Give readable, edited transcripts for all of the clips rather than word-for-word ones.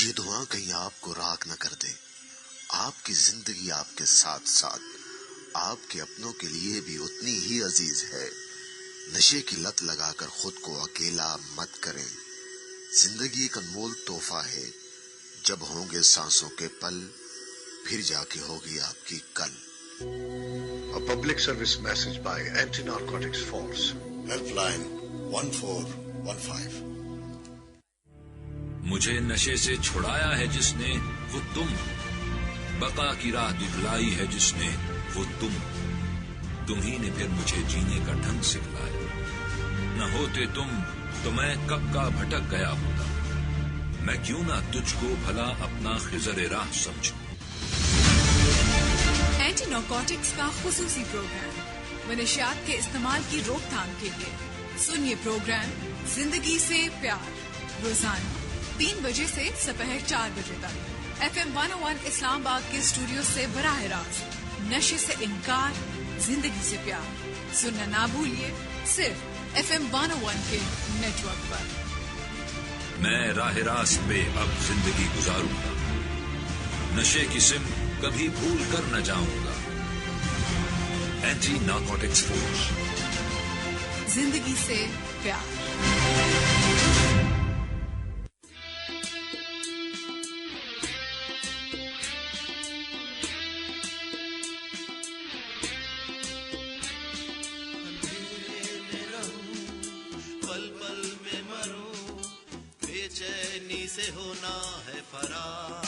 یہ دعا کہیں آپ کو راکھ نہ کر دے. آپ کی زندگی آپ کے ساتھ ساتھ آپ کے اپنوں کے لیے بھی اتنی ہی عزیز ہے. نشے کی لت لگا کر خود کو اکیلا مت کریں. زندگی ایک انمول تحفہ ہے. جب ہوں گے سانسوں کے پل پھر جا کے ہوگی آپ کی کل. A public service message by Anti-Narcotics Force. Helpline 1415. مجھے نشے سے چھڑایا ہے جس نے وہ تم. بقا کی راہ دکھلائی ہے جس نے وہ تم ہی نے پھر مجھے جینے کا ڈھنگ سکھلایا. نہ ہوتے تم تو میں کب کا بھٹک گیا ہوتا. میں کیوں نہ تجھ کو بھلا اپنا خضر راہ سمجھوں. اینٹی نارکوٹکس کا خصوصی پروگرام منشیات کے استعمال کی روک تھام کے لیے. سنیے پروگرام زندگی سے پیار روزانہ 3 بجے سے دوپہر 4 بجے تک FM 101 اسلام آباد کے اسٹوڈیو سے براہ راست. نشے سے انکار زندگی سے پیار سننا نہ بھولیے صرف FM 101 کے نیٹ ورک پر. میں راہ راست پہ اب زندگی گزاروں گا. نشے کی سم کبھی بھول کر نہ جاؤں گا. Anti narcotics force. زندگی سے پیار. سے ہونا ہے فرار.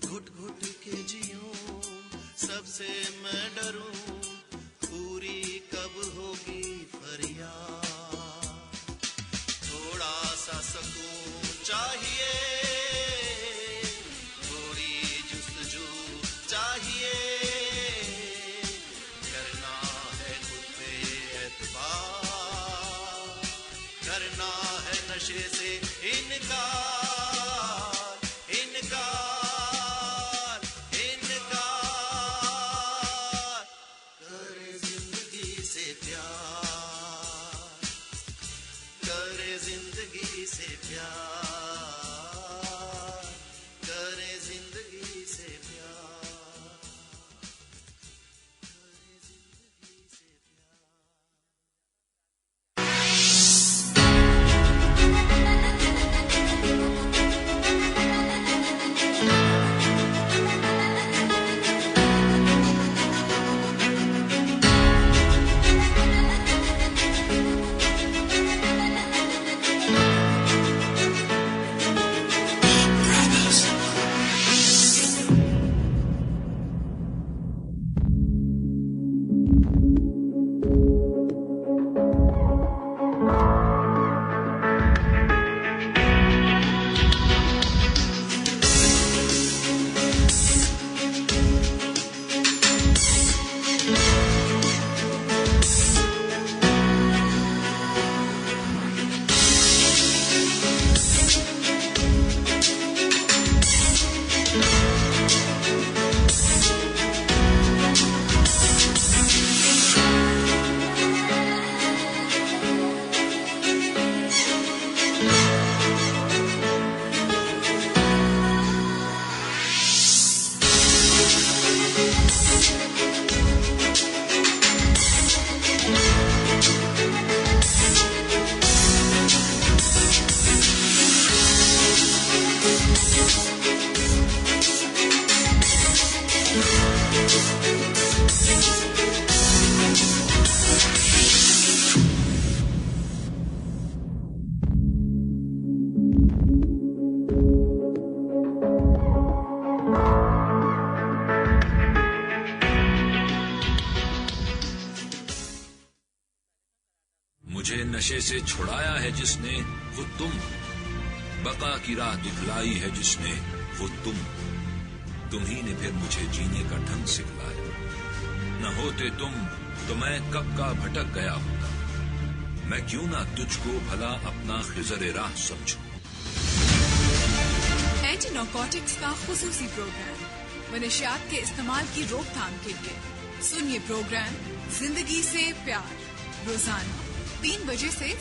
گھٹ گھٹ کے جیوں سب سے میں ڈروں. پوری کب ہوگی فریاد. تھوڑا سا سکون چاہیے. تھوڑی جستجو چاہیے. کرنا ہے خود پہ اعتبار. کرنا ہے نشے سے انکار. کرے زندگی سے پیار. کرے زندگی سے پیار. کرے زندگی سے پیار. کرے زندگی سے پیار. مجھے نشے سے چھڑایا ہے جس نے وہ تم. بقا کی راہ دکھلائی ہے جس نے وہ تم ہی نے پھر مجھے جینے کا ڈھنگ سکھلایا. نہ ہوتے تم تو میں کب کا بھٹک گیا ہوتا. میں کیوں نہ تجھ کو بھلا اپنا خضر راہ سمجھوں. اینٹی نارکوٹکس کا خصوصی پروگرام منشیات کے استعمال کی روک تھام کے لیے. سنیے پروگرام زندگی سے پیار روزانہ 3 بجے سے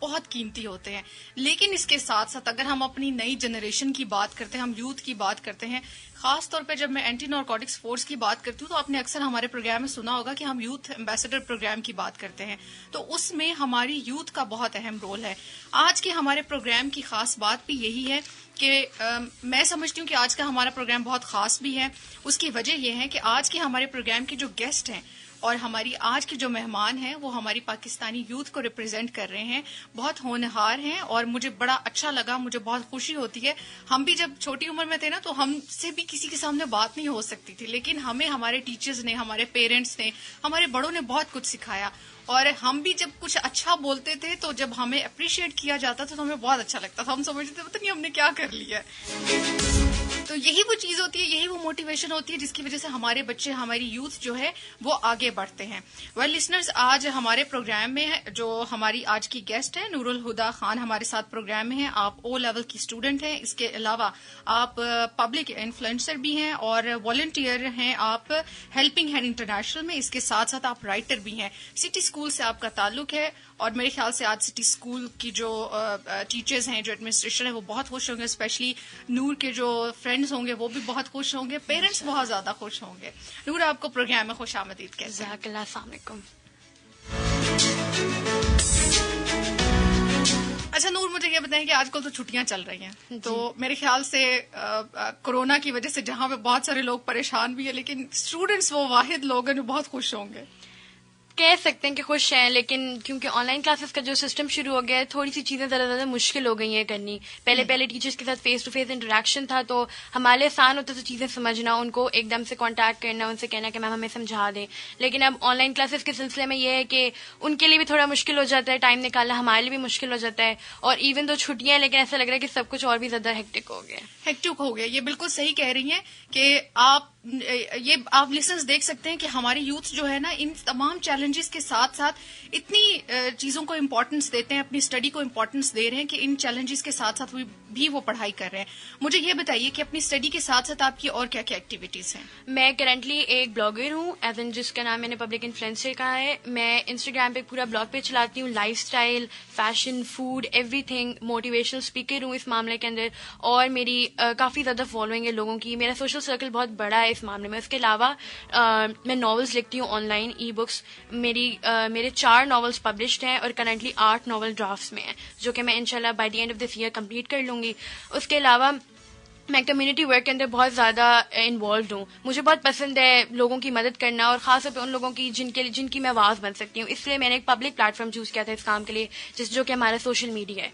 بہت قیمتی ہوتے ہیں. لیکن اس کے ساتھ ساتھ اگر ہم اپنی نئی جنریشن کی بات کرتے ہیں, ہم یوتھ کی بات کرتے ہیں, خاص طور پہ جب میں اینٹی نارکوٹکس فورس کی بات کرتی ہوں تو آپ نے اکثر ہمارے پروگرام میں سنا ہوگا کہ ہم یوتھ ایمبیسڈر پروگرام کی بات کرتے ہیں, تو اس میں ہماری یوتھ کا بہت اہم رول ہے. آج کے ہمارے پروگرام کی خاص بات بھی یہی ہے کہ میں سمجھتی ہوں کہ آج کا ہمارا پروگرام بہت خاص بھی ہے. اس کی وجہ یہ ہے کہ آج کے ہمارے پروگرام کے جو گیسٹ ہیں اور ہماری آج کے جو مہمان ہیں وہ ہماری پاکستانی یوتھ کو ریپرزینٹ کر رہے ہیں, بہت ہونہار ہیں اور مجھے بڑا اچھا لگا, مجھے بہت خوشی ہوتی ہے. ہم بھی جب چھوٹی عمر میں تھے نا تو ہم سے بھی کسی کے سامنے بات نہیں ہو سکتی تھی, لیکن ہمیں ہمارے ٹیچرز نے, ہمارے پیرنٹس نے, ہمارے بڑوں نے بہت کچھ سکھایا, اور ہم بھی جب کچھ اچھا بولتے تھے تو جب ہمیں اپریشیٹ کیا جاتا تھا تو ہمیں بہت اچھا لگتا تھا. ہم سمجھتے تھے پتہ نہیں ہم نے کیا کر لیا ہے. تو یہی وہ چیز ہوتی ہے, یہی وہ موٹیویشن ہوتی ہے جس کی وجہ سے ہمارے بچے, ہماری یوتھ جو ہے وہ آگے بڑھتے ہیں. ویل لسنرز, آج ہمارے پروگرام میں جو ہماری آج کی گیسٹ ہے نور الہدا خان ہمارے ساتھ پروگرام میں ہیں. آپ او لیول کی اسٹوڈنٹ ہیں, اس کے علاوہ آپ پبلک انفلوئنسر بھی ہیں اور والنٹیئر ہیں آپ ہیلپنگ ہینڈ انٹرنیشنل میں. اس کے ساتھ ساتھ آپ رائٹر بھی ہیں. سٹی اسکول سے آپ کا تعلق ہے اور میرے خیال سے آج سٹی اسکول کی جو ٹیچرز ہیں, جو ایڈمنسٹریشن ہے, وہ بہت خوش ہوں گے. اسپیشلی نور کے جو فرینڈز ہوں گے وہ بھی بہت خوش ہوں گے, پیرنٹس بہت زیادہ خوش ہوں گے. نور, آپ کو پروگرام میں خوش آمدید کہتے ہیں. جزاک اللہ, السلام علیکم. اچھا نور, مجھے یہ بتائیں کہ آج کل تو چھٹیاں چل رہی ہیں, تو میرے خیال سے کورونا کی وجہ سے جہاں پہ بہت سارے لوگ پریشان بھی ہیں, لیکن اسٹوڈنٹس وہ واحد لوگ ہیں جو بہت خوش ہوں گے. کہہ سکتے ہیں کہ خوش ہیں, لیکن کیونکہ آن لائن کلاسز کا جو سسٹم شروع ہو گیا ہے, تھوڑی سی چیزیں زیادہ مشکل ہو گئی ہیں کرنی. پہلے ٹیچرز کے ساتھ فیس ٹو فیس انٹریکشن تھا تو ہمارے آسان ہوتا تھا چیزیں سمجھنا, ان کو ایک دم سے کانٹیکٹ کرنا, ان سے کہنا کہ میم ہمیں سمجھا دیں. لیکن اب آن لائن کلاسز کے سلسلے میں یہ ہے کہ ان کے لیے بھی تھوڑا مشکل ہو جاتا ہے, ٹائم نکالنا ہمارے لیے بھی مشکل ہو جاتا ہے. اور ایون تو چھٹیاں ہیں لیکن ایسا لگ رہا ہے کہ سب کچھ اور بھی زیادہ ہیکٹک ہو گیا. یہ بالکل صحیح کہہ رہی ہیں کہ آپ لسنرز دیکھ سکتے ہیں کہ ہماری یوتھ جو ہے نا, ان تمام چیلنجز کے ساتھ ساتھ اتنی چیزوں کو امپورٹنس دیتے ہیں, اپنی اسٹڈی کو امپورٹنس دے رہے ہیں کہ ان چیلنجز کے ساتھ ساتھ بھی وہ پڑھائی کر رہے ہیں. مجھے یہ بتائیے کہ اپنی اسٹڈی کے ساتھ ساتھ آپ کی اور کیا کیا ایکٹیویٹیز ہیں؟ میں کرنٹلی ایک بلاگر ہوں, ایز ان جس کا نام میں نے پبلک انفلوئنسر کہا ہے. میں انسٹاگرام پہ پورا بلاگ پیج چلاتی ہوں, life style, fashion, food, every thing. Motivational speaker ہوں اس معاملے کے اندر, اور میری کافی زیادہ فالوئنگ ہے لوگوں کی. میرا سوشل سرکل بہت بڑا ہے اس معاملے میں. اس کے علاوہ میں ناولز لکھتی ہوں آن لائن, ای بکس. میرے 4 ناولز پبلشڈ ہیں اور کرنٹلی 8 ناول ڈرافٹس میں ہیں, جو کہ میں انشاءاللہ by the end of this year complete کر لوں گی. اس کے علاوہ میں کمیونٹی ورک کے اندر بہت زیادہ انوالوڈ ہوں. مجھے بہت پسند ہے لوگوں کی مدد کرنا, اور خاص طور پہ ان لوگوں کی جن کی میں آواز بن سکتی ہوں. اس لیے میں نے ایک پبلک پلیٹ فارم چوز کیا تھا اس کام کے لیے, جو کہ ہمارا سوشل میڈیا ہے.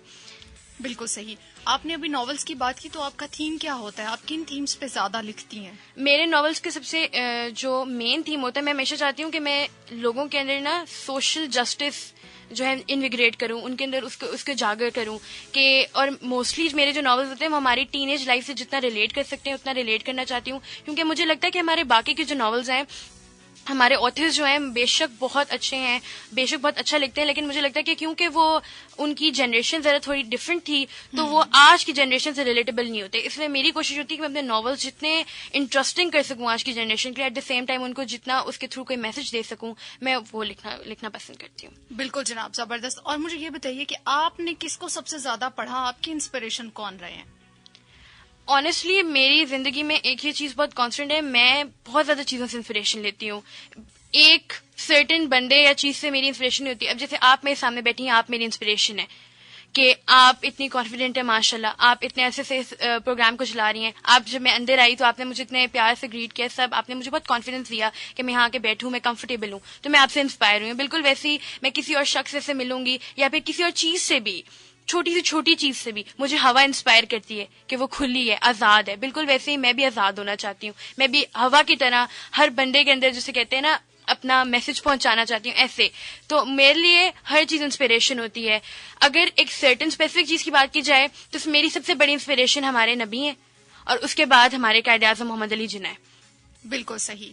بالکل صحیح. آپ نے ابھی ناولز کی بات کی, تو آپ کا تھیم کیا ہوتا ہے؟ آپ کن تھیمز پہ زیادہ لکھتی ہیں؟ میرے ناولز کے سب سے جو مین تھیم ہوتا ہے, میں ہمیشہ چاہتی ہوں کہ میں لوگوں کے اندر نا سوشل جسٹس جو ہے انویگریٹ کروں, ان کے اندر اس کو اجاگر کروں. کہ اور موسٹلی میرے جو ناولز ہوتے ہیں وہ ہماری ٹین ایج لائف سے جتنا ریلیٹ کر سکتے ہیں اتنا ریلیٹ کرنا چاہتی ہوں. کیونکہ مجھے لگتا ہے کہ ہمارے باقی کے جو ناولز ہیں, ہمارے آتھرز جو ہیں بے شک بہت اچھے ہیں, بے شک بہت اچھا لکھتے ہیں, لیکن مجھے لگتا ہے کہ کیونکہ وہ ان کی جنریشن ذرا تھوڑی ڈفرینٹ تھی تو وہ آج کی جنریشن سے ریلیٹیبل نہیں ہوتے. اس لیے میری کوشش ہوتی ہے کہ میں اپنے ناولز جتنے انٹرسٹنگ کر سکوں آج کی جنریشن کے لیے, ایٹ دا سیم ٹائم ان کو جتنا اس کے تھرو کوئی میسج دے سکوں, میں وہ لکھنا پسند کرتی ہوں. بالکل جناب, زبردست. اور مجھے یہ بتائیے کہ آپ نے کس کو سب سے زیادہ پڑھا, آپ کی انسپریشن کون رہے ہیں؟ آنیسٹلی میری زندگی میں ایک ہی چیز بہت کانسٹنٹ ہے, میں بہت زیادہ چیزوں سے انسپریشن لیتی ہوں. ایک سرٹن بندے یا چیز سے میری انسپریشن نہیں ہوتی. اب جیسے آپ میرے سامنے بیٹھی ہیں, آپ میری انسپریشن ہے کہ آپ اتنی کانفیڈنٹ ہیں ماشاءاللہ, آپ اتنے عرصے سے اس پروگرام کو چلا رہی ہیں. آپ جب میں اندر آئی تو آپ نے مجھے اتنے پیار سے گریٹ کیا, سب آپ نے مجھے بہت کانفیڈنس دیا کہ میں یہاں کے بیٹھوں, میں کمفرٹیبل ہوں, تو میں آپ سے انسپائر ہوئی ہوں. بالکل ویسے ہی میں کسی اور شخص سے ملوں گی یا پھر کسی اور چیز سے بھی, چھوٹی چیز سے بھی مجھے ہوا انسپائر کرتی ہے کہ وہ کھلی ہے, آزاد ہے. بالکل ویسے ہی میں بھی آزاد ہونا چاہتی ہوں. میں بھی ہوا کی طرح ہر بندے کے اندر جسے کہتے ہیں نا اپنا میسج پہنچانا چاہتی ہوں, ایسے. تو میرے لیے ہر چیز انسپریشن ہوتی ہے. اگر ایک سرٹن اسپیسیفک چیز کی بات کی جائے تو میری سب سے بڑی انسپریشن ہمارے نبی ہیں, اور اس کے بعد ہمارے قائد اعظم محمد علی جناح ہے. بالکل صحیح.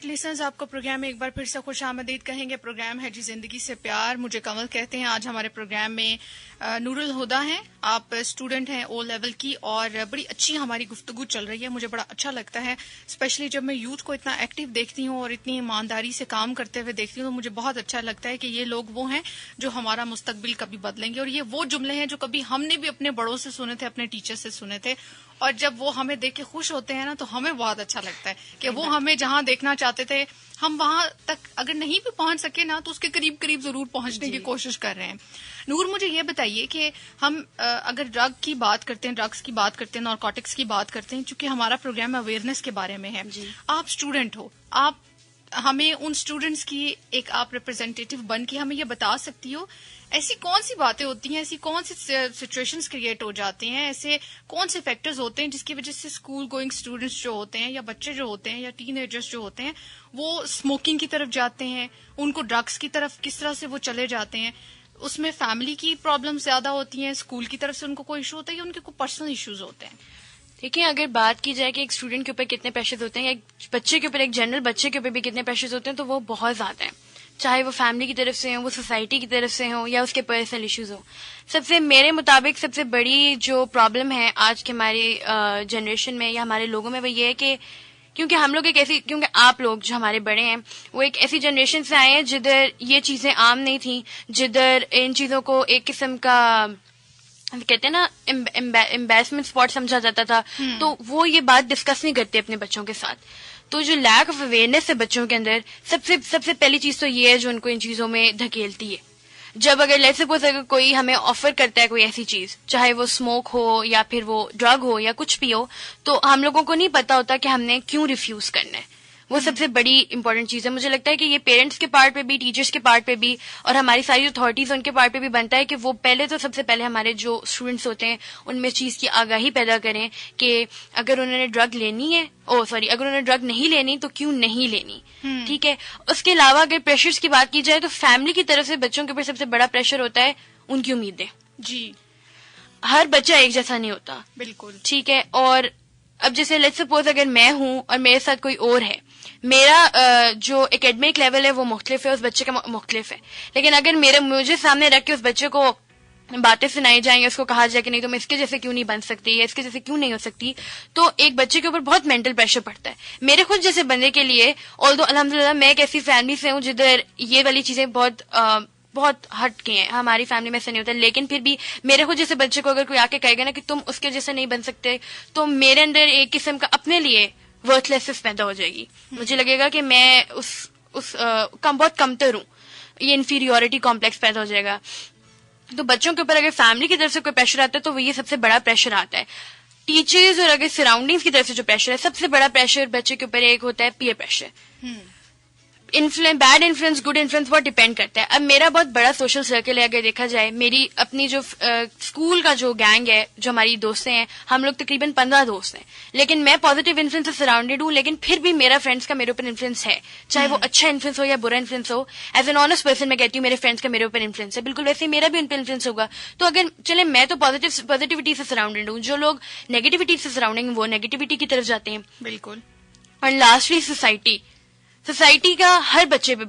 رائٹ لسنرز، آپ کو پروگرام میں ایک بار پھر سے خوش آمدید کہیں گے. پروگرام ہے جی زندگی سے پیار. مجھے کمل کہتے ہیں. آج ہمارے پروگرام میں نور الہدا ہیں. آپ اسٹوڈنٹ ہیں او لیول کی اور بڑی اچھی ہماری گفتگو چل رہی ہے. مجھے بڑا اچھا لگتا ہے اسپیشلی جب میں یوتھ کو اتنا ایکٹیو دیکھتی ہوں اور اتنی ایمانداری سے کام کرتے ہوئے دیکھتی ہوں تو مجھے بہت اچھا لگتا ہے کہ یہ لوگ وہ ہیں جو ہمارا مستقبل کبھی بدلیں گے. اور یہ وہ جملے ہیں جو کبھی ہم نے بھی اپنے بڑوں سے سنے تھے, اپنے ٹیچر سے سنے تھے, اور جب وہ ہمیں دیکھ کے خوش ہوتے ہیں نا تو ہمیں بہت اچھا لگتا ہے کہ وہ ہمیں جہاں دیکھنا چاہتے تھے ہم وہاں تک اگر نہیں بھی پہنچ سکے نا تو اس کے قریب قریب ضرور پہنچنے کی کوشش کر رہے ہیں. نور, مجھے یہ بتائیے کہ ہم اگر ڈرگ کی بات کرتے ہیں, ڈرگس کی بات کرتے ہیں, نارکوٹکس کی بات کرتے ہیں, چونکہ ہمارا پروگرام اویئرنیس کے بارے میں ہے. آپ اسٹوڈنٹ ہو, آپ ہمیں ان اسٹوڈنٹس کی ایک آپ ریپرزینٹیٹو بن کے ہمیں یہ بتا سکتی ہو ایسی کون سی باتیں ہوتی ہیں, ایسی کون سی سچویشنز کریٹ ہو جاتے ہیں, ایسے کون سے فیکٹرز ہوتے ہیں جس کی وجہ سے اسکول گوئنگ اسٹوڈنٹس جو ہوتے ہیں یا بچے جو ہوتے ہیں یا ٹین ایجرز جو ہوتے ہیں وہ اسموکنگ کی طرف جاتے ہیں, ان کو ڈرگس کی طرف کس طرح سے وہ چلے جاتے ہیں. اس میں فیملی کی پرابلم زیادہ ہوتی ہیں, اسکول کی طرف سے ان کو کوئی ایشو ہوتا ہے یا ان کے کوئی پرسنل ایشوز ہوتے ہیں؟ دیکھیں, اگر بات کی جائے کہ ایک اسٹوڈنٹ کے اوپر کتنے پریشرز ہوتے ہیں یا ایک بچے کے اوپر, ایک جنرل بچے کے اوپر بھی کتنے پریشرز ہوتے ہیں تو وہ بہت زیادہ ہیں, چاہے وہ فیملی کی طرف سے ہوں, وہ سوسائٹی کی طرف سے ہوں یا اس کے پرسنل ایشوز ہوں. میرے مطابق سب سے بڑی جو پرابلم ہے آج کے ہماری جنریشن میں یا ہمارے لوگوں میں وہ یہ ہے کہ کیونکہ آپ لوگ جو ہمارے بڑے ہیں وہ ایک ایسی جنریشن سے آئے ہیں جدھر یہ چیزیں عام نہیں تھیں, جدھر ان چیزوں کو ایک قسم کا کہتے ہیں نا امبیرسمنٹ اسپاٹ سمجھا جاتا تھا, تو وہ یہ بات ڈسکس نہیں کرتے اپنے بچوں کے ساتھ. تو جو لیک آف اویئرنیس ہے بچوں کے اندر, سب سے پہلی چیز تو یہ ہے جو ان کو ان چیزوں میں دھکیلتی ہے. جب اگر لیٹس سپوز اگر کوئی ہمیں آفر کرتا ہے کوئی ایسی چیز, چاہے وہ اسموک ہو یا پھر وہ ڈرگ ہو یا کچھ بھی ہو, تو ہم لوگوں کو نہیں پتا ہوتا کہ ہم نے کیوں ریفیوز کرنا ہے. وہ سب سے بڑی امپورٹنٹ چیز ہے. مجھے لگتا ہے کہ یہ پیرنٹس کے پارٹ پہ بھی, ٹیچرس کے پارٹ پہ بھی اور ہماری ساری اتھارٹیز ان کے پارٹ پہ بھی بنتا ہے کہ وہ سب سے پہلے ہمارے جو اسٹوڈنٹس ہوتے ہیں ان میں چیز کی آگاہی پیدا کریں کہ اگر انہوں نے ڈرگ لینی ہے, اگر انہوں نے ڈرگ نہیں لینی تو کیوں نہیں لینی. ٹھیک ہے. اس کے علاوہ اگر پریشرز کی بات کی جائے تو فیملی کی طرف سے بچوں کے اوپر سب سے بڑا پریشر ہوتا ہے ان کی امیدیں. جی, ہر بچہ ایک جیسا نہیں ہوتا. بالکل ٹھیک ہے. اور اب جیسے لیٹس سپوز اگر میں ہوں اور میرے ساتھ کوئی اور ہے, میرا جو اکیڈمک لیول ہے وہ مختلف ہے, اس بچے کا مختلف ہے, لیکن اگر مجھے سامنے رکھ کے اس بچے کو باتیں سنائی جائیں, اس کو کہا جائے کہ نہیں تم اس کے جیسے کیوں نہیں بن سکتی یا اس کے جیسے کیوں نہیں ہو سکتی, تو ایک بچے کے اوپر بہت مینٹل پریشر پڑتا ہے. میرے خود جیسے بندے کے لیے, although الحمدللہ میں ایک ایسی فیملی سے ہوں جدھر یہ والی چیزیں بہت ہٹ گئی ہیں, ہماری فیملی میں ایسا نہیں ہوتا, لیکن پھر بھی میرے خود جیسے بچے کو اگر کوئی آ کے کہے گا نا کہ تم اس کے جیسے نہیں بن سکتے, تو میرے اندر ایک قسم کا اپنے لیے ورتھ لیسنس پیدا ہو جائے گی. مجھے لگے گا کہ میں بہت کمتر ہوں, یہ انفیریورٹی کمپلیکس پیدا ہو جائے گا. تو بچوں کے اوپر اگر فیملی کی طرف سے کوئی پریشر آتا ہے تو وہ یہ سب سے بڑا پریشر آتا ہے. ٹیچرز اور اگر سراؤنڈنگز کی طرف سے جو پریشر ہے, سب سے بڑا پریشر بچے کے اوپر ایک ہوتا ہے peer pressure. Bad influence, good influence بہت ڈیپینڈ کرتا ہے. اب میرا بہت بڑا سوشل سرکل ہے, اگر دیکھا جائے میری اپنی جو اسکول کا جو گینگ ہے, جو ہماری دوستیں ہیں, ہم لوگ تقریباً 15 دوست ہیں, لیکن میں پازیٹیو انفلوئنس سے سراؤنڈیڈ ہوں, لیکن پھر بھی میرا فرینڈس کا میرے اوپر انفلوئنس ہے, چاہے وہ اچھا انفلوئنس ہو یا برا influence who. As an honest person میں کہتی ہوں میرے فرینڈس کا میرے اوپر انفلوئنس ہے, بالکل ویسے ہی میرا بھی ان پہ انفلوئنس ہوگا. تو اگر چلے میں تو پازیٹیوٹی سے سراؤنڈیڈ ہوں, جو لوگ نیگیٹیوٹی سے سراؤنڈنگ وہ نیگیٹیوٹی کی طرف جاتے ہیں. بالکل. اور لاسٹلی سوسائٹی کا ہر